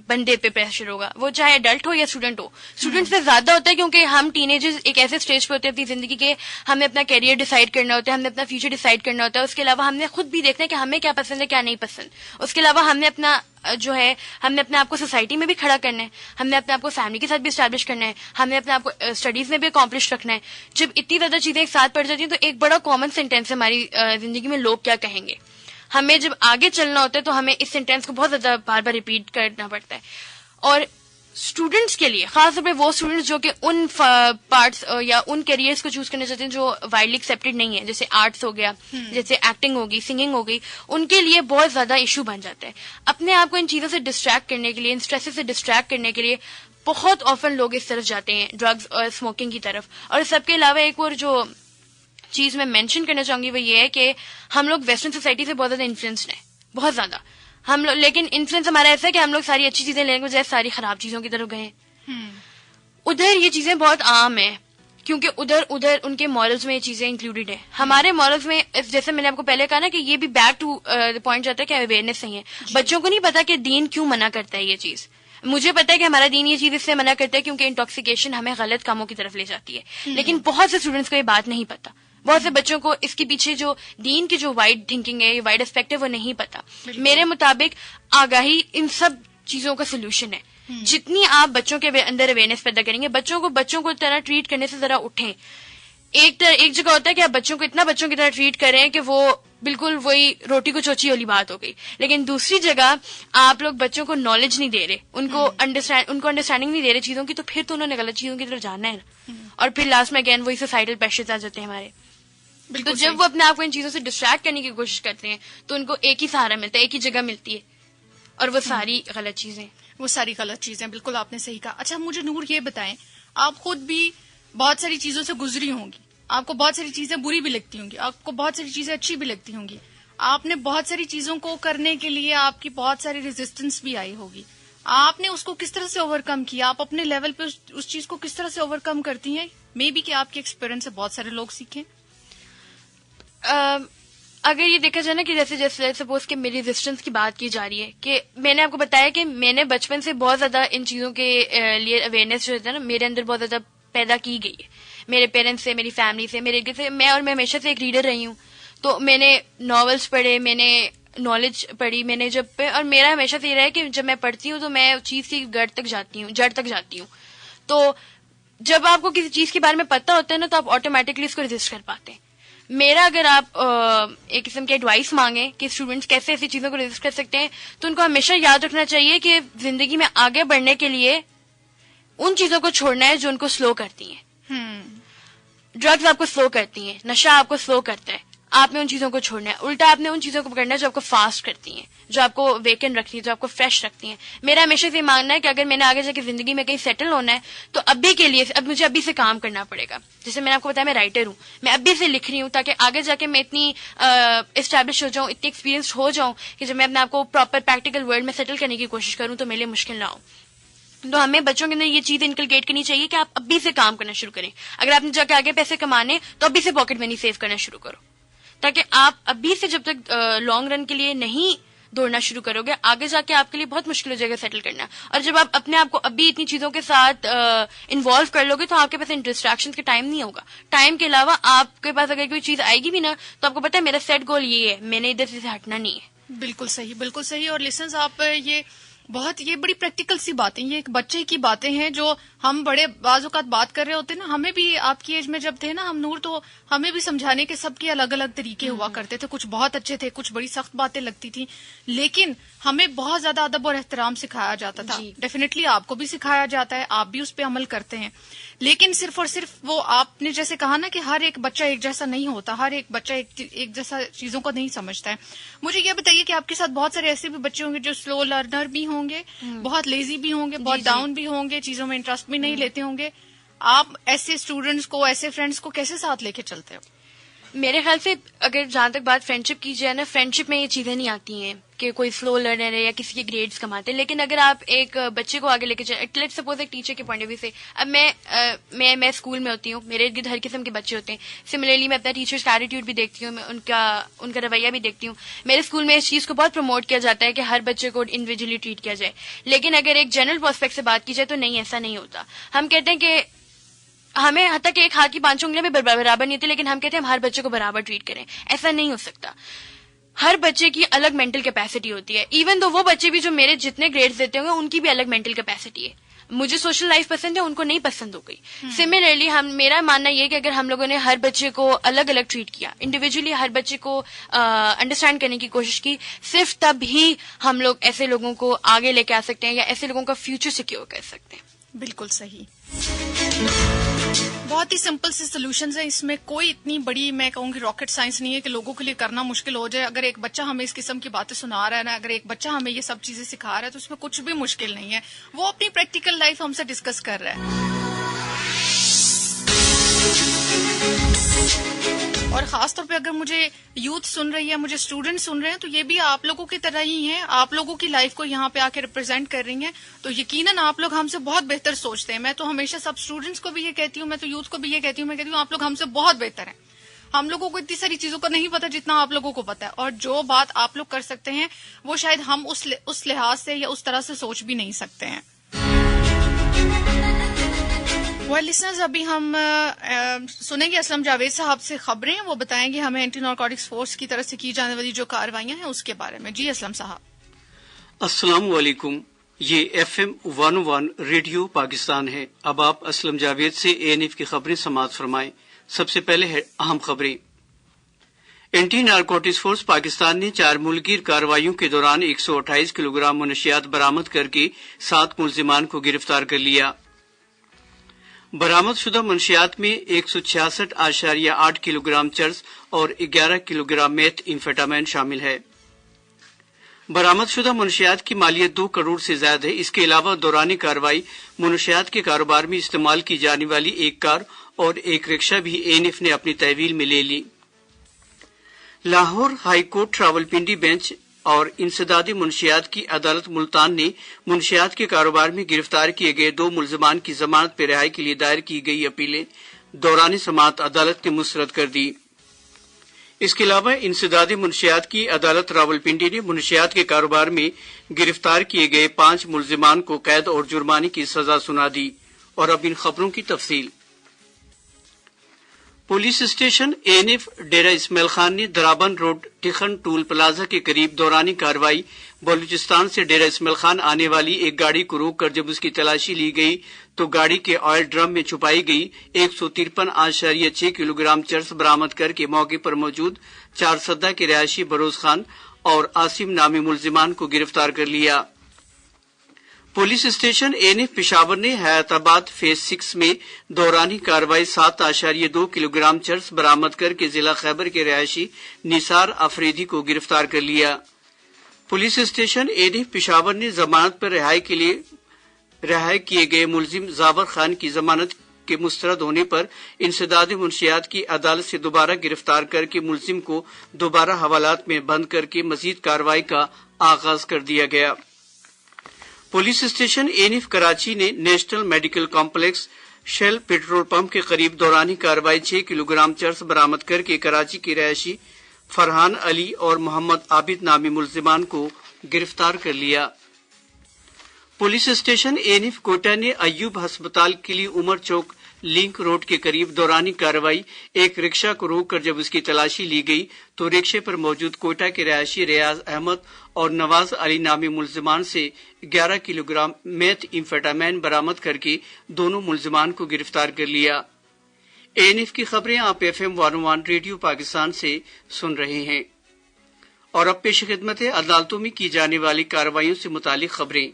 بندے پہ پریشر ہوگا, وہ چاہے ایڈلٹ ہو یا اسٹوڈنٹ ہو. اسٹوڈنٹ پہ زیادہ ہوتا ہے کیونکہ ہم ٹین ایجرز ایک ایسے اسٹیج پہ ہوتے ہیں اپنی زندگی کے, ہمیں اپنا کیریئر ڈیسائیڈ کرنا ہوتا ہے, ہمیں اپنا فیوچر ڈیسائیڈ کرنا ہوتا ہے. اس کے علاوہ ہم نے خود بھی دیکھنا ہے کہ ہمیں کیا پسند ہے کیا نہیں پسند. اس کے علاوہ ہم نے اپنے آپ کو سوسائٹی میں بھی کھڑا کرنا ہے, ہم نے اپنے آپ کو فیملی کے ساتھ بھی اسٹیبلش کرنا ہے, ہم نے اپنے آپ کو اسٹڈیز میں بھی اکمپلش رکھنا ہے. جب اتنی زیادہ چیزیں ایک ساتھ پڑ جاتی ہیں تو ایک بڑا کامن سینٹینس ہے ہماری زندگی میں, لوگ کیا کہیں گے. ہمیں جب آگے چلنا ہوتا ہے تو ہمیں اس سینٹینس کو بہت زیادہ بار بار ریپیٹ کرنا پڑتا ہے. اور اسٹوڈنٹس کے لیے خاص طور پہ وہ اسٹوڈنٹس جو کہ ان پارٹس یا ان کیریئرس کو چوز کرنا چاہتے ہیں جو وائڈلی ایکسیپٹیڈ نہیں ہے, جیسے آرٹس ہو گیا, جیسے ایکٹنگ ہوگی, سنگنگ ہوگی, ان کے لیے بہت زیادہ ایشو بن جاتا ہے. اپنے آپ کو ان چیزوں سے ڈسٹریکٹ کرنے کے لیے, ان اسٹریس سے ڈسٹریکٹ کرنے کے لیے بہت آفن لوگ اس طرف جاتے ہیں, ڈرگز اور اسموکنگ کی طرف. اور سب کے علاوہ ایک اور جو چیز میں مینشن کرنا چاہوں گی وہ یہ ہے کہ ہم لوگ ویسٹرن سوسائٹی سے بہت زیادہ انفلوئنسڈ ہیں, بہت زیادہ. ہم لوگ لیکن انفلوئنس ہمارا ایسا ہے کہ ہم لوگ ساری اچھی چیزیں لینے کے بجائے ساری خراب چیزوں کی طرف گئے. ادھر یہ چیزیں بہت عام ہیں کیونکہ ادھر ان کے مورلز میں یہ چیزیں انکلوڈیڈ ہیں. ہمارے مورلز میں جیسے میں نے آپ کو پہلے کہا نا کہ یہ بھی بیک ٹو پوائنٹ جاتا ہے کہ اویئرنیس نہیں ہے. بچوں کو نہیں پتا کہ دین کیوں منع کرتا ہے یہ چیز. مجھے پتا ہے کہ ہمارا دین یہ چیز اس سے منع کرتا ہے کیونکہ انٹاکسیکیشن ہمیں غلط کاموں کی طرف لے جاتی ہے. لیکن بہت سے اسٹوڈنٹس کو یہ بات نہیں پتا. بہت سے بچوں کو اس کے پیچھے جو دین کی جو وائڈ تھنکنگ ہے, وائڈ اسپیکٹ ہے, وہ نہیں پتا. میرے مطابق آگاہی ان سب چیزوں کا سولوشن ہے. جتنی آپ بچوں کے اندر اویئرنیس پیدا کریں گے, بچوں کو طرح ٹریٹ کرنے سے ذرا اٹھیں. ایک جگہ ہوتا ہے کہ آپ بچوں کو اتنا بچوں کی طرح ٹریٹ کریں کہ وہ بالکل وہی روٹی کو چوچی والی بات ہو گئی. لیکن دوسری جگہ آپ لوگ بچوں کو نالج نہیں دے رہے, ان کو انڈرسٹینڈنگ نہیں دے رہے چیزوں کی, تو پھر تو انہوں نے غلط چیزوں کی طرف جانا ہے نا. اور پھر لاسٹ میں اگین وہی سوسائٹل پریشرز آ جاتے ہیں ہمارے. تو جب وہ اپنے آپ کو ان چیزوں سے ڈسٹریکٹ کرنے کی کوشش کرتے ہیں تو ان کو ایک ہی سہارا ملتا ہے, ایک ہی جگہ ملتی ہے, اور وہ ساری غلط چیزیں. بالکل آپ نے صحیح کہا. اچھا مجھے نور یہ بتائیں, آپ خود بھی بہت ساری چیزوں سے گزری ہوں گی, آپ کو بہت ساری چیزیں بری بھی لگتی ہوں گی, آپ کو بہت ساری چیزیں اچھی بھی لگتی ہوں گی. آپ نے بہت ساری چیزوں کو کرنے کے لیے آپ کی بہت ساری ریزسٹنس بھی آئی ہوگی. آپ نے اس کو کس طرح سے اوور کم کیا؟ آپ اپنے لیول پہ اس چیز کو کس طرح سے اوور کم کرتی ہیں؟ مے بی کہ آپ کے ایکسپیرئنس سے بہت سارے لوگ سیکھیں. اگر یہ دیکھا جائے نا کہ جیسے سپوز کہ میری ریزسٹنس کی بات کی جا رہی ہے, کہ میں نے آپ کو بتایا کہ میں نے بچپن سے بہت زیادہ ان چیزوں کے لیے اویئرنیس جو ہے نا میرے اندر بہت زیادہ پیدا کی گئی ہے, میرے پیرنٹس سے, میری فیملی سے, میرے سے. میں ہمیشہ سے ایک ریڈر رہی ہوں, تو میں نے ناولس پڑھے, میں نے نالج پڑھی, میں نے اور میرا ہمیشہ سے یہ رہا ہے کہ جب میں پڑھتی ہوں تو میں اس چیز کی جڑ تک جاتی ہوں. تو جب آپ کو کسی چیز کے بارے میں پتہ ہوتا ہے نا, تو آپ آٹومیٹکلی اس کو ریزسٹ کر پاتے ہیں. میرا اگر آپ ایک قسم کی ایڈوائس مانگیں کہ اسٹوڈینٹس کیسے ایسی چیزوں کو ریزسٹ کر سکتے ہیں, تو ان کو ہمیشہ یاد رکھنا چاہیے کہ زندگی میں آگے بڑھنے کے لیے ان چیزوں کو چھوڑنا ہے جو ان کو سلو کرتی ہیں. ڈرگز آپ کو سلو کرتی ہیں, نشہ آپ کو سلو کرتا ہے, آپ نے ان چیزوں کو چھوڑنا ہے. الٹا آپ نے ان چیزوں کو پکڑنا ہے جو آپ کو فاسٹ کرتی ہیں, جو آپ کو ویکن رکھتی ہیں, جو آپ کو فریش رکھتی ہیں. میرا ہمیشہ سے ماننا ہے کہ اگر میں نے آگے جا کے زندگی میں کہیں سیٹل ہونا ہے تو مجھے ابھی سے کام کرنا پڑے گا. جیسے میں نے آپ کو بتایا میں رائٹر ہوں, میں ابھی سے لکھ رہی ہوں تاکہ آگے جا کے میں اتنی اسٹیبلش ہو جاؤں, اتنی ایکسپیرینس ہو جاؤں کہ جب میں اپنے آپ کو پراپر پریکٹیکل ورلڈ میں سیٹل کرنے کی کوشش کروں تو میرے لیے مشکل نہ ہو. تو ہمیں بچوں کے اندر یہ چیز انکلکیٹ کرنی چاہیے کہ آپ ابھی سے کام کرنا شروع کریں. اگر آپ نے جا کے آگے پیسے کمانے تو ابھی سے پاکٹ منی سیو کرنا شروع کرو, تاکہ آپ ابھی سے جب تک لانگ رن کے لیے نہیں دوڑنا شروع کرو گے, آگے جا کے آپ کے لیے بہت مشکل ہو جائے گا سیٹل کرنا. اور جب آپ اپنے آپ کو ابھی اتنی چیزوں کے ساتھ انوالو کر لو گے تو آپ کے پاس ڈسٹریکشن کا ٹائم نہیں ہوگا. ٹائم کے علاوہ آپ کے پاس اگر کوئی چیز آئے گی بھی نا, تو آپ کو پتا ہے میرا سیٹ گول یہ ہے, میں نے ادھر سے ہٹنا نہیں ہے. بالکل صحیح. اور لسنز, آپ یہ بڑی پریکٹیکل سی باتیں, یہ ایک بچے کی باتیں ہیں جو ہم بڑے بعض اوقات بات کر رہے ہوتے ہیں نا. ہمیں بھی آپ کی ایج میں جب تھے نا ہم نور, تو ہمیں بھی سمجھانے کے سب کے الگ الگ طریقے ہوا کرتے تھے. کچھ بہت اچھے تھے, کچھ بڑی سخت باتیں لگتی تھیں, لیکن ہمیں بہت زیادہ ادب اور احترام سکھایا جاتا تھا. ڈیفینیٹلی آپ کو بھی سکھایا جاتا ہے, آپ بھی اس پہ عمل کرتے ہیں. لیکن صرف اور صرف وہ آپ نے جیسے کہا نا کہ ہر ایک بچہ ایک جیسا نہیں ہوتا, ہر ایک بچہ ایک جیسا چیزوں کو نہیں سمجھتا ہے. مجھے یہ بتائیے کہ آپ کے ساتھ بہت سارے ایسے بھی بچے ہوں گے جو سلو لرنر بھی ہوں گے, بہت لیزی بھی ہوں گے, بہت ڈاؤن بھی ہوں گے, چیزوں میں انٹرسٹ بھی نہیں لیتے ہوں گے. آپ ایسے اسٹوڈینٹس کو, ایسے فرینڈس کو کیسے ساتھ لے کے چلتے ہو؟ میرے خیال سے اگر جہاں تک بات فرینڈ شپ کی جائے نا, فرینڈ شپ میں یہ چیزیں نہیں آتی ہیں کہ کوئی سلو لرنر ہے یا کسی کے گریڈز کماتے ہیں. لیکن اگر آپ ایک بچے کو آگے لے کے چلیں, لیٹس سپوز ایک ٹیچر کے پوائنٹ آف ویو سے, اب میں اسکول میں ہوتی ہوں, میرے ارد گرد ہر قسم کے بچے ہوتے ہیں. سملرلی میں اپنا ٹیچرس کا ایٹیٹیوڈ بھی دیکھتی ہوں, میں ان کا رویہ بھی دیکھتی ہوں. میرے اسکول میں اس چیز کو بہت پروموٹ کیا جاتا ہے کہ ہر بچے کو انڈیویجولی ٹریٹ کیا جائے. لیکن اگر ایک جنرل پرسپیکٹ سے بات کی جائے تو نہیں, ایسا نہیں ہوتا. ہم کہتے ہیں کہ ہمیں حتیٰ کہ ایک ہاتھ کی 5 انگلیاں بھی برابر نہیں ہوتی, لیکن ہم کہتے ہیں ہم ہر بچے کو برابر ٹریٹ کریں. ایسا نہیں ہو سکتا. ہر بچے کی الگ مینٹل کیپیسٹی ہوتی ہے. ایون تو وہ بچے بھی جو میرے جتنے گریڈز دیتے ہوں گے ان کی بھی الگ مینٹل کیپیسٹی ہے. مجھے سوشل لائف پسند ہے, ان کو نہیں پسند ہو گئی. سملرلی میرا ماننا یہ کہ اگر ہم لوگوں نے ہر بچے کو الگ الگ ٹریٹ کیا, انڈیویجولی ہر بچے کو انڈرسٹینڈ کرنے کی کوشش کی, صرف تب ہی ہم لوگ ایسے لوگوں کو آگے لے کے آ سکتے ہیں یا ایسے لوگوں کا فیوچر سیکیور کر سکتے ہیں. بالکل صحیح. بہت ہی سمپل سے سولوشنز ہیں, اس میں کوئی اتنی بڑی میں کہوں گی راکٹ سائنس نہیں ہے کہ لوگوں کے لیے کرنا مشکل ہو جائے. اگر ایک بچہ ہمیں اس قسم کی باتیں سنا رہا ہے نا, اگر ایک بچہ ہمیں یہ سب چیزیں سکھا رہا ہے تو اس میں کچھ بھی مشکل نہیں ہے. وہ اپنی پریکٹیکل لائف ہم سے ڈسکس کر رہا ہے. اور خاص طور پہ اگر مجھے یوتھ سن رہی ہے, مجھے اسٹوڈنٹ سن رہے ہیں, تو یہ بھی آپ لوگوں کی طرح ہی ہیں, آپ لوگوں کی لائف کو یہاں پہ آ کے ریپرزینٹ کر رہی ہیں, تو یقیناً آپ لوگ ہم سے بہت بہتر سوچتے ہیں. میں تو ہمیشہ سب اسٹوڈنٹس کو بھی یہ کہتی ہوں, میں تو یوتھ کو بھی یہ کہتی ہوں, آپ لوگ ہم سے بہت بہتر ہیں. ہم لوگوں کو اتنی ساری چیزوں کا نہیں پتا جتنا آپ لوگوں کو پتا ہے, اور جو بات آپ لوگ کر سکتے ہیں وہ شاید ہم اس لحاظ سے یا اس طرح سے سوچ بھی نہیں سکتے ہیں. لسنرز, ابھی ہم سنیں گے اسلم جاوید صاحب سے خبریں. وہ بتائیں گے ہمیں اینٹی نارکوٹکس فورس کی طرف سے کی جانے والی جو کارروائیاں ہیں اس کے بارے میں. جی اسلم صاحب. السلام علیکم. یہ FM 101 ریڈیو پاکستان ہے. اب آپ اسلم جاوید سے ANF کی خبریں سماعت فرمائیں. سب سے پہلے اہم خبریں. اینٹی نارکوٹکس فورس پاکستان نے 4 ملکی کارروائیوں کے دوران 128 کلو گرام منشیات برآمد کر کے 7 ملزمان کو گرفتار کر لیا. برآمد شدہ منشیات میں 166.8 کلو گرام چرس اور 11 کلو گرام میتھ امفیٹامین شامل ہے. برآمد شدہ منشیات کی مالیت 2 کروڑ سے زائد ہے. اس کے علاوہ دوران کارروائی منشیات کے کاروبار میں استعمال کی جانے والی ایک کار اور ایک رکشہ بھی ANF نے اپنی تحویل میں لے لی. Lahore high court Rawalpindi bench اور انسدادی منشیات کی عدالت ملتان نے منشیات کے کاروبار میں گرفتار کیے گئے 2 ملزمان کی ضمانت پہ رہائی کے لیے دائر کی گئی اپیلیں دوران سماعت عدالت نے مسترد کر دی. اس کے علاوہ انسدادی منشیات کی عدالت راولپنڈی نے منشیات کے کاروبار میں گرفتار کیے گئے 5 ملزمان کو قید اور جرمانے کی سزا سنا دی. اور اب ان خبروں کی تفصیل. Police station ANF Dera Ismail Khan نے درابن روڈ ٹیخن ٹول پلازا کے قریب دورانی کارروائی بلوچستان سے ڈیرہ اسماعیل خان آنے والی ایک گاڑی کو روک کر جب اس کی تلاشی لی گئی تو گاڑی کے آئل ڈرم میں چھپائی گئی 153.6 کلو گرام چرس برآمد کر کے موقع پر موجود 4 سدہ کے رہائشی بروز خان اور عاصم نامی ملزمان کو گرفتار کر لیا. پولیس اسٹیشن ANF پشاور نے حیات آباد فیز 6 میں دورانی کارروائی 7.2 کلو گرام چرس برآمد کر کے ضلع خیبر کے رہائشی نثار آفریدی کو گرفتار کر لیا. پولیس اسٹیشن ANF پشاور نے ضمانت پر رہائی کیے گئے ملزم زاور خان کی ضمانت کے مسترد ہونے پر انسداد منشیات کی عدالت سے دوبارہ گرفتار کر کے ملزم کو دوبارہ حوالات میں بند کر کے مزید کارروائی کا آغاز کر دیا گیا. پولیس اسٹیشن ANF کراچی نے national medical complex shell petrol pump کے قریب دورانی کارروائی 6 کلو گرام چرس برآمد کر کے کراچی کے رہائشی فرحان علی اور محمد عابد نامی ملزمان کو گرفتار کر لیا. پولیس اسٹیشن ANF کوئٹہ نے ایوب ہسپتال کے لیے عمر چوک لنک روڈ کے قریب دورانی کارروائی ایک رکشہ کو روک کر جب اس کی تلاشی لی گئی تو رکشے پر موجود کوئٹہ کے رہائشی ریاض احمد اور نواز علی نامی ملزمان سے 11 کلو گرام میتھ امفیٹامین برآمد کر کے دونوں ملزمان کو گرفتار کر لیا. ANF کی خبریں آپ FM 101 ریڈیو پاکستان سے سن رہے ہیں. اور اب پیش خدمت ہے عدالتوں میں کی جانے والی کارروائیوں سے متعلق خبریں.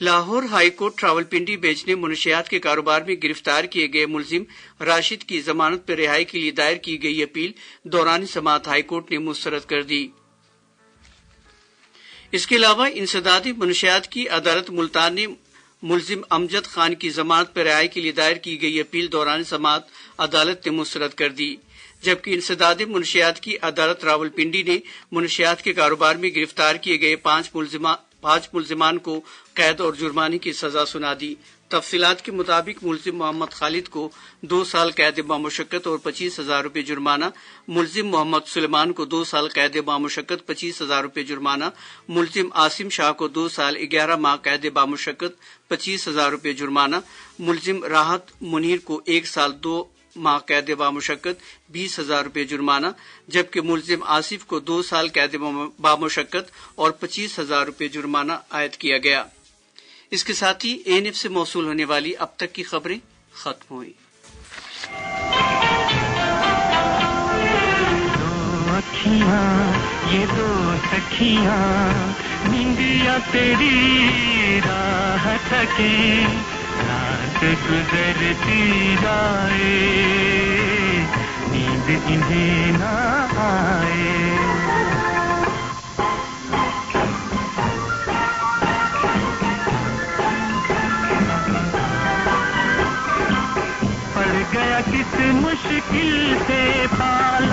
Lahore high court Rawalpindi bench نے منشیات کے کاروبار میں گرفتار کیے گئے ملزم راشد کی ضمانت پر رہائی کے لیے دائر کی گئی اپیل دوران سماعت ہائی کورٹ نے مسترد کر دی. اس کے علاوہ انسدادی منشیات کی عدالت ملتان نے ملزم امجد خان کی ضمانت پر رہائی کے لیے دائر کی گئی اپیل دوران سماعت عدالت نے مسترد کر دی. جبکہ انسدادی منشیات کی عدالت راولپنڈی نے منشیات کے کاروبار میں گرفتار کیے گئے 5 ملزمان کو قید اور جرمانے کی سزا سنا دی. تفصیلات کے مطابق ملزم محمد خالد کو 2 سال قید بامشقت اور 25,000 روپے جرمانہ، ملزم محمد سلیمان کو 2 سال قید بامشقت 25,000 روپے جرمانہ، ملزم عاصم شاہ کو 2 سال 11 ماہ قید بامشقت 25,000 روپے جرمانہ، ملزم راحت منیر کو 1 سال 2 ماہ قید بامشقت 20,000 روپے جرمانہ، جبکہ ملزم آصف کو 2 سال قید بامشقت اور 25,000 روپے جرمانہ عائد کیا گیا. اس کے ساتھ ہی ANF سے موصول ہونے والی اب تک کی خبریں ختم ہوئی. یہ 2 سکھیاں نیندیا تیری راہ تھکے رات گزرتی جائے نیند انہیں نہ آئے. پڑ گیا کس مشکل سے پالا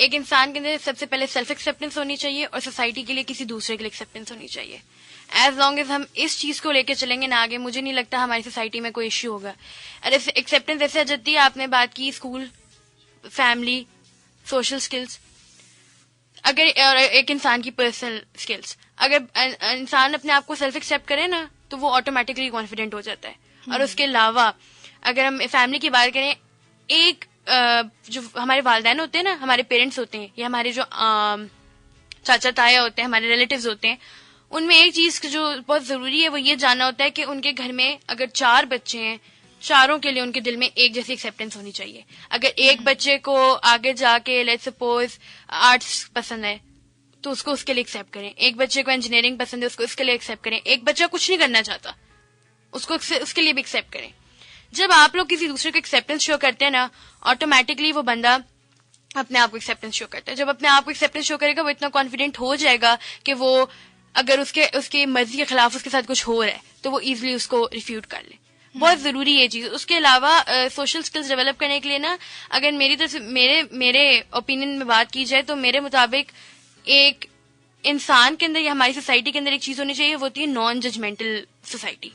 ایک انسان کے اندر سب سے پہلے سیلف ایکسیپٹنس ہونی چاہیے اور سوسائٹی کے لیے کسی دوسرے کے لیے ایکسیپٹنس ہونی چاہیے. ایز لانگ ایز ہم اس چیز کو لے کے چلیں گے نا آگے, مجھے نہیں لگتا ہماری سوسائٹی میں کوئی ایشو ہوگا. ایکسیپٹنس ایسے آ جاتی ہے, آپ نے بات کی اسکول, فیملی, سوشل اسکلس, اگر ایک انسان کی پرسنل اسکلس, اگر انسان اپنے آپ کو سیلف ایکسیپٹ کرے نا تو وہ آٹومیٹکلی کانفیڈنٹ ہو جاتا ہے. اور اس کے علاوہ اگر ہم فیملی کی بات کریں, ایک جو ہمارے والدین ہوتے ہیں نا, ہمارے پیرنٹس ہوتے ہیں, یا ہمارے جو چاچا تایا ہوتے ہیں, ہمارے ریلیٹیوز ہوتے ہیں, ان میں ایک چیز جو بہت ضروری ہے وہ یہ جاننا ہوتا ہے کہ ان کے گھر میں اگر 4 بچے ہیں, چاروں کے لیے ان کے دل میں ایک جیسی ایکسیپٹنس ہونی چاہیے. اگر ایک بچے کو آگے جا کے لیٹس سپوز آرٹس پسند ہے تو اس کو اس کے لیے ایکسیپٹ کریں. ایک بچے کو انجینئرنگ پسند ہے, اس کو اس کے لیے ایکسیپٹ کریں. ایک بچہ کچھ نہیں کرنا چاہتا, اس کو اس کے لیے بھی ایکسیپٹ کریں. جب آپ لوگ کسی دوسرے کو ایکسیپٹنس شو کرتے ہیں نا, آٹومیٹکلی وہ بندہ اپنے آپ کو ایکسیپٹنس شو کرتا ہے. جب اپنے آپ کو ایکسیپٹنس شو کرے گا, وہ اتنا کانفیڈنٹ ہو جائے گا کہ وہ اگر اس کے مرضی کے خلاف اس کے ساتھ کچھ ہو رہا ہے تو وہ ایزیلی اس کو ریفیوٹ کر لے. بہت ضروری ہے یہ چیز. اس کے علاوہ سوشل سکلز ڈیولپ کرنے کے لیے نا, اگر میری طرف سے میرے اوپینین میں بات کی جائے تو میرے مطابق ایک انسان کے اندر یا ہماری سوسائٹی کے اندر ایک چیز ہونی چاہیے, وہ ہوتی ہے نان ججمنٹل سوسائٹی.